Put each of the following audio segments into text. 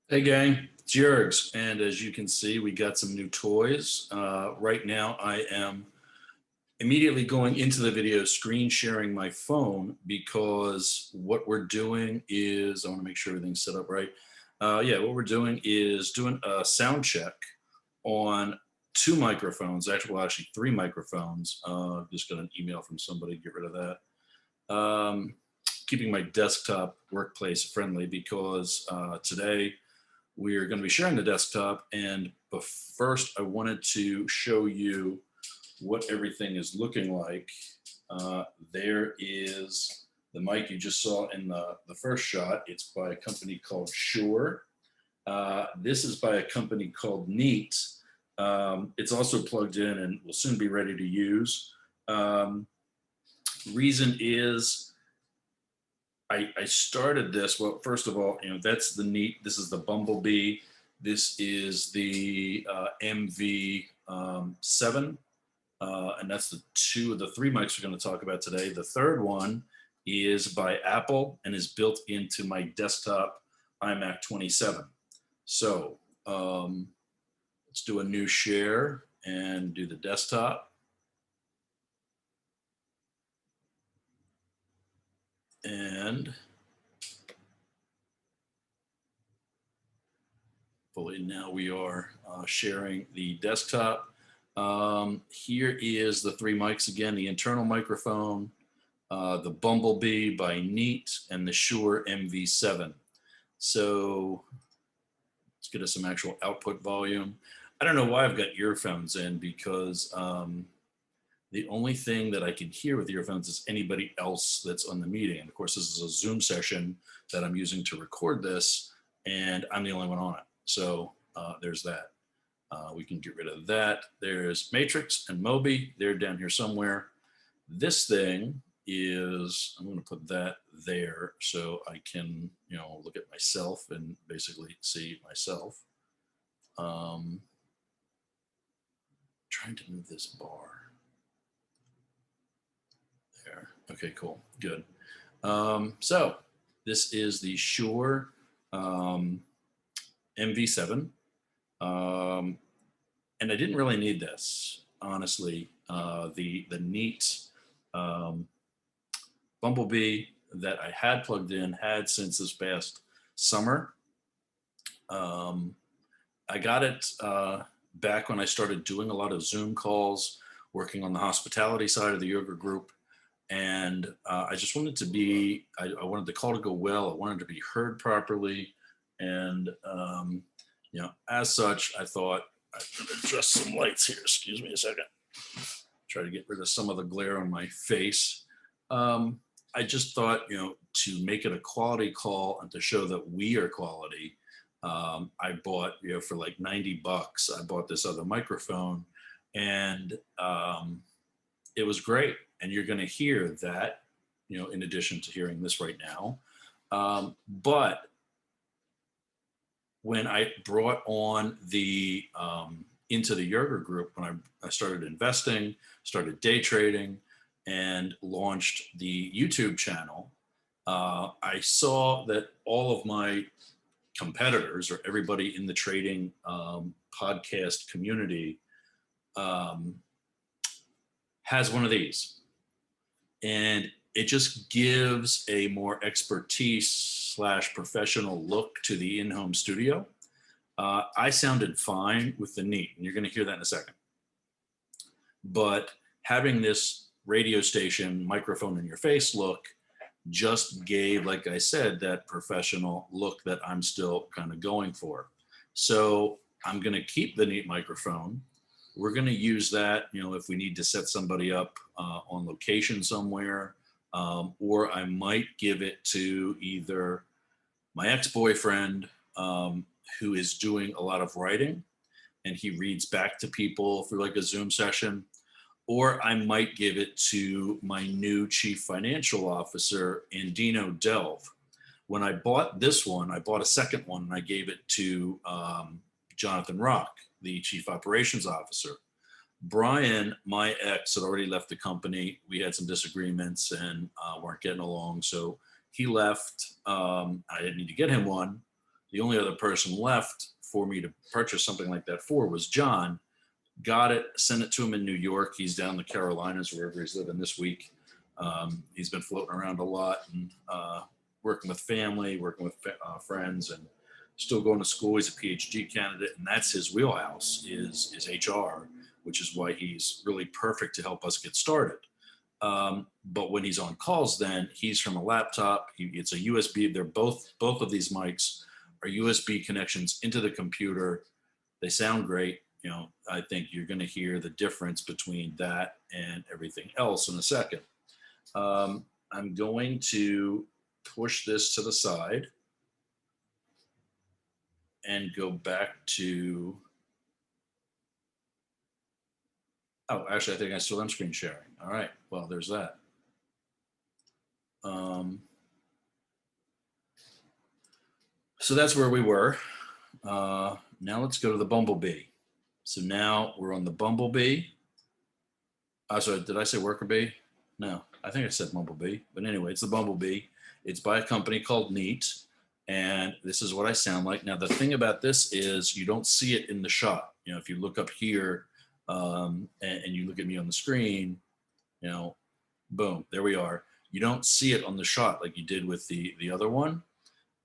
Hey gang, it's Yergz, and as you can see, we got some new toys. Right now, I am immediately going into the video screen sharing my phone because what we're doing is, I want to make sure everything's set up right. Yeah, what we're doing is doing a sound check on two microphones, actually three microphones. Just got an email from somebody, get rid of that. Keeping my desktop workplace friendly because today, we're going to be sharing the desktop, and but first I wanted to show you what everything is looking like. There is the mic you just saw in the first shot. It's by a company called Shure. This is by a company called Neat. It's also plugged in and will soon be ready to use. Um, Reason is I started this. Well, first of all, that's the Neat. This is the Bumblebee. This is the MV7, and that's the two of the three mics we're going to talk about today. The third one is by Apple and is built into my desktop iMac 27. So let's do a new share and do the desktop. And fully now we are sharing the desktop. Here is the three mics again, the internal microphone, the Bumblebee by Neat, and the Shure MV7. So let's get us some actual output volume. I don't know why I've got earphones in because the only thing that I can hear with earphones is anybody else that's on the meeting. And of course, this is a Zoom session that I'm using to record this, and I'm the only one on it. So there's that. We can get rid of that. There's Matrix and Moby. They're down here somewhere. This thing is, I'm going to put that there so I can, look at myself and basically see myself. Trying to move this bar. There. Okay, cool. Good. So this is the Shure MV7. And I didn't really need this, honestly. The Neat Bumblebee that I had plugged in had since this past summer. I got it back when I started doing a lot of Zoom calls, working on the hospitality side of the Yerger group. And I just wanted to be, I wanted the call to go well. I wanted to be heard properly. And, as such, I thought, I'm going to adjust some lights here. Excuse me a second. Try to get rid of some of the glare on my face. I just thought, to make it a quality call and to show that we are quality, I bought, for like $90, I bought this other microphone, and it was great. And you're going to hear that, in addition to hearing this right now. But when I brought on the into the Yerger group, when I started investing, started day trading, and launched the YouTube channel, I saw that all of my competitors, or everybody in the trading podcast community, has one of these. And it just gives a more expertise / professional look to the in-home studio. I sounded fine with the Neat, and you're going to hear that in a second. But having this radio station microphone in your face look just gave, like I said, that professional look that I'm still kind of going for. So I'm going to keep the Neat microphone. We're going to use that, if we need to set somebody up on location somewhere, or I might give it to either my ex-boyfriend, who is doing a lot of writing, and he reads back to people through like a Zoom session, or I might give it to my new chief financial officer, Andino Delve. When I bought this one, I bought a second one, and I gave it to Jonathan Rock, the chief operations officer. Brian, my ex, had already left the company. We had some disagreements and weren't getting along. So he left. I didn't need to get him one. The only other person left for me to purchase something like that for was John. Got it, sent it to him in New York. He's down in the Carolinas, wherever he's living this week. He's been floating around a lot and working with family, working with friends, and still going to school. He's a PhD candidate, and that's his wheelhouse is HR, which is why he's really perfect to help us get started. But when he's on calls, then he's from a laptop. It's a USB. They're both of these mics are USB connections into the computer. They sound great. You know, I think you're going to hear the difference between that and everything else in a second. I'm going to push this to the side and go back to, oh, actually, I think I still am screen sharing. All right, well, there's that. So that's where we were. Now let's go to the Bumblebee. So now we're on the Bumblebee. Sorry, did I say Worker Bee? No, I think I said Bumblebee. But anyway, it's the Bumblebee. It's by a company called Neat. And this is what I sound like. Now, the thing about this is you don't see it in the shot. You know, if you look up here and you look at me on the screen, you know, boom, there we are. You don't see it on the shot like you did with the other one.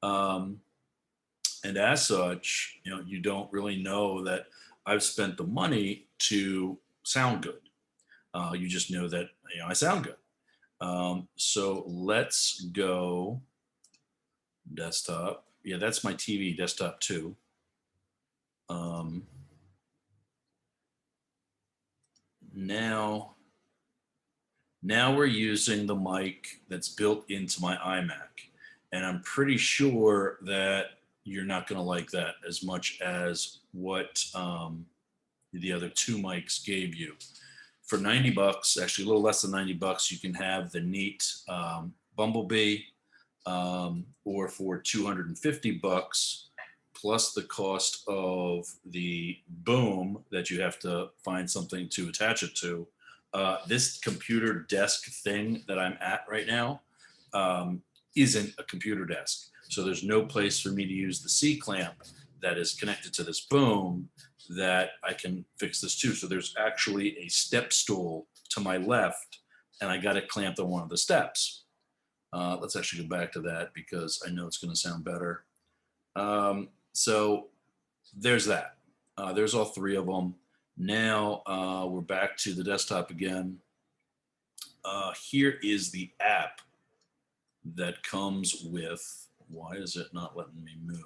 And as such, you know, you don't really know that I've spent the money to sound good. You just know that, you know, I sound good. So let's go desktop. Yeah, that's my TV desktop too. Now we're using the mic that's built into my iMac. And I'm pretty sure that you're not going to like that as much as what the other two mics gave you. For 90 bucks, actually a little less than 90 bucks, you can have the Neat Bumblebee, or for 250 bucks, plus the cost of the boom that you have to find something to attach it to. This computer desk thing that I'm at right now isn't a computer desk. So there's no place for me to use the C-clamp that is connected to this boom that I can fix this to. So there's actually a step stool to my left, and I got it clamped on one of the steps. Let's actually go back to that because I know it's going to sound better. So there's that. There's all three of them. Now we're back to the desktop again. Here is the app that comes with, why is it not letting me move?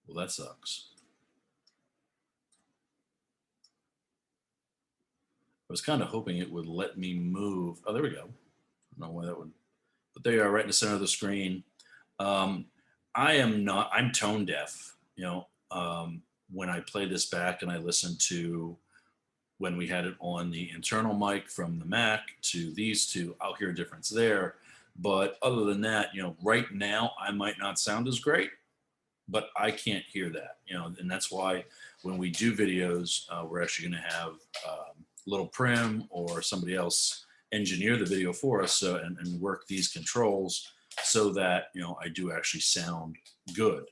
Well, that sucks. I was kind of hoping it would let me move. Oh, there we go. I don't know why that would, but there you are, right in the center of the screen. I'm tone deaf. You know, when I play this back and I listen to when we had it on the internal mic from the Mac to these two, I'll hear a difference there. But other than that, you know, right now I might not sound as great, but I can't hear that, you know, and that's why when we do videos, we're actually going to have Little Prim or somebody else engineer the video for us and work these controls so that, you know, I do actually sound good.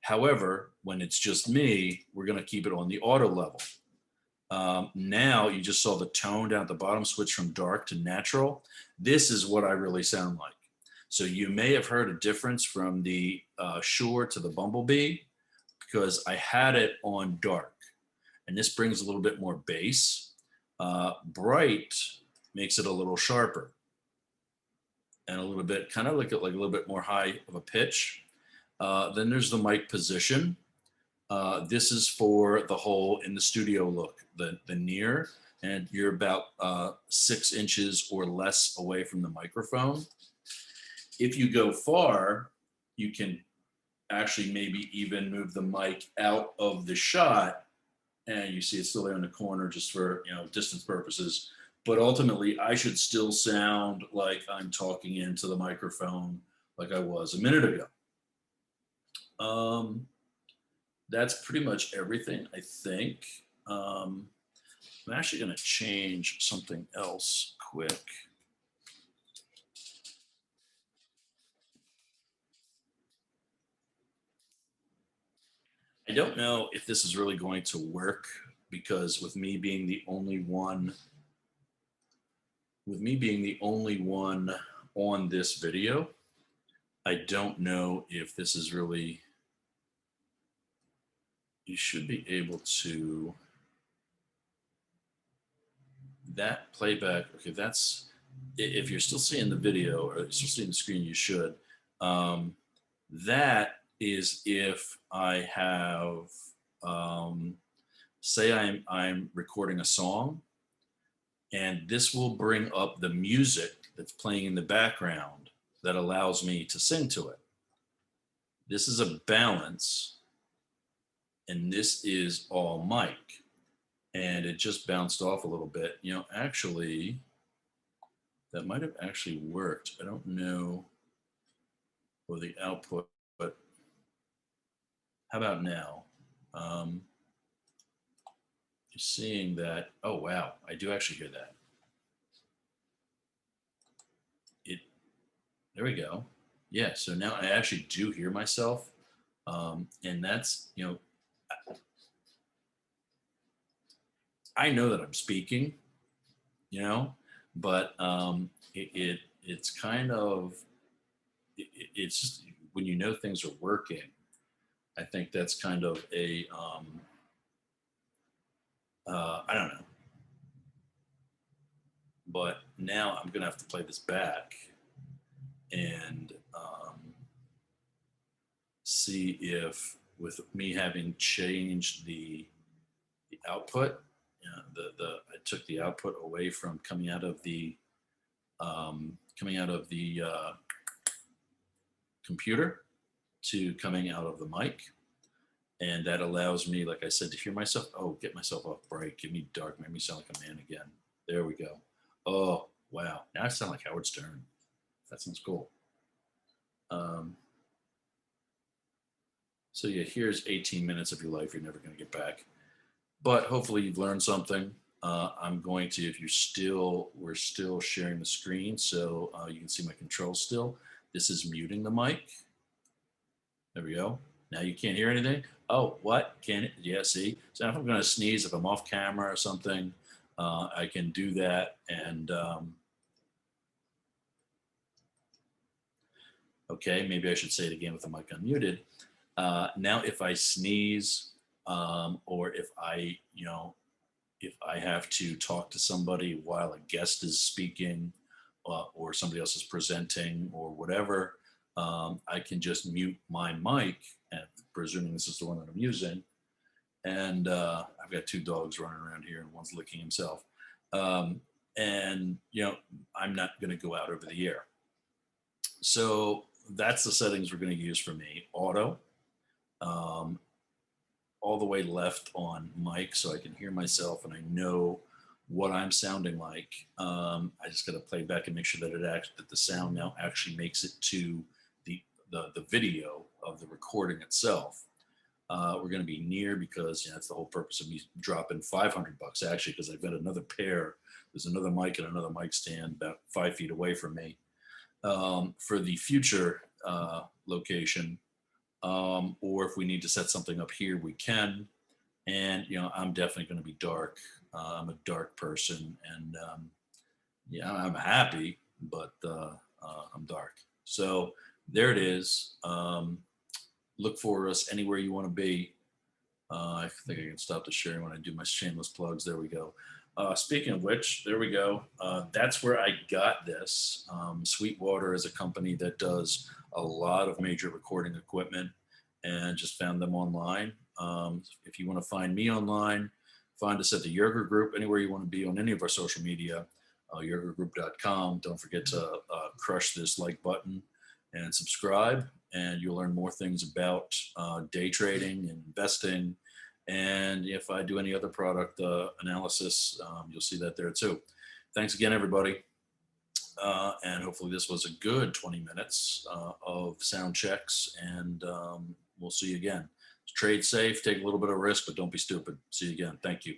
However, when it's just me, we're going to keep it on the auto level. Now you just saw the tone down at the bottom switch from dark to natural. This is what I really sound like. So you may have heard a difference from the Shure to the Bumblebee because I had it on dark, and this brings a little bit more bass. Bright makes it a little sharper and a little bit kind of like a little bit more high of a pitch. Then there's the mic position. This is for the whole in the studio look, the near, and you're about 6 inches or less away from the microphone. If you go far, you can actually maybe even move the mic out of the shot, and you see it's still there in the corner just for, you know, distance purposes. But ultimately, I should still sound like I'm talking into the microphone like I was a minute ago. That's pretty much everything, I think. I'm actually going to change something else quick. I don't know if this is really going to work because with me being the only one on this video, I don't know if this is really, you should be able to, that playback, okay, that's, if you're still seeing the video or still seeing the screen, you should. Um, that is if I have, um, say I'm recording a song, and this will bring up the music that's playing in the background that allows me to sing to it. This is a balance, and this is all mic. And it just bounced off a little bit. You know, actually, that might have actually worked. I don't know for the output, but how about now? You're seeing that, oh wow, I do actually hear that. There we go. Yeah, so now I actually do hear myself. And that's, you know, I know that I'm speaking, you know, but it's kind of, it's just when you know things are working, I think that's kind of a, I don't know. But now I'm going to have to play this back and see if, with me having changed the output, you know, I took the output away from coming out of the computer to coming out of the mic, and that allows me, like I said, to hear myself. Oh, get myself off break, give me dark, make me sound like a man again. There we go. Oh wow, now I sound like Howard Stern. That sounds cool. So yeah, here's 18 minutes of your life you're never going to get back. But hopefully you've learned something. I'm going to, if we're still sharing the screen, so you can see my controls still. This is muting the mic. There we go. Now you can't hear anything. Oh, what? Can it? Yeah, see? So if I'm going to sneeze, if I'm off camera or something, I can do that. And okay, maybe I should say it again with the mic unmuted. Now, if I sneeze, or if I have to talk to somebody while a guest is speaking, or somebody else is presenting or whatever, I can just mute my mic, and presuming this is the one that I'm using. And I've got two dogs running around here, and one's licking himself. And I'm not going to go out over the air. So that's the settings we're going to use for me. Auto, all the way left on mic, so I can hear myself and I know what I'm sounding like. I just got to play back and make sure that the sound now actually makes it to the video of the recording itself. We're going to be near, because that's the whole purpose of me dropping $500 actually, because I've got another pair. There's another mic and another mic stand about 5 feet away from me, for the future location. Or if we need to set something up here, we can. And I'm definitely going to be dark. I'm a dark person, and I'm happy, but I'm dark. So there it is. Look for us anywhere you want to be. I think I can stop the sharing when I do my shameless plugs. There we go. Speaking of which, there we go. That's where I got this. Sweetwater is a company that does a lot of major recording equipment, and just found them online. If you want to find me online, find us at the Yerger Group, anywhere you want to be on any of our social media, yergergroup.com. Don't forget to crush this like button and subscribe, and you'll learn more things about day trading and investing. And if I do any other product analysis, you'll see that there too. Thanks again, everybody. And hopefully this was a good 20 minutes of sound checks, and we'll see you again. Trade safe, take a little bit of risk, but don't be stupid. See you again. Thank you.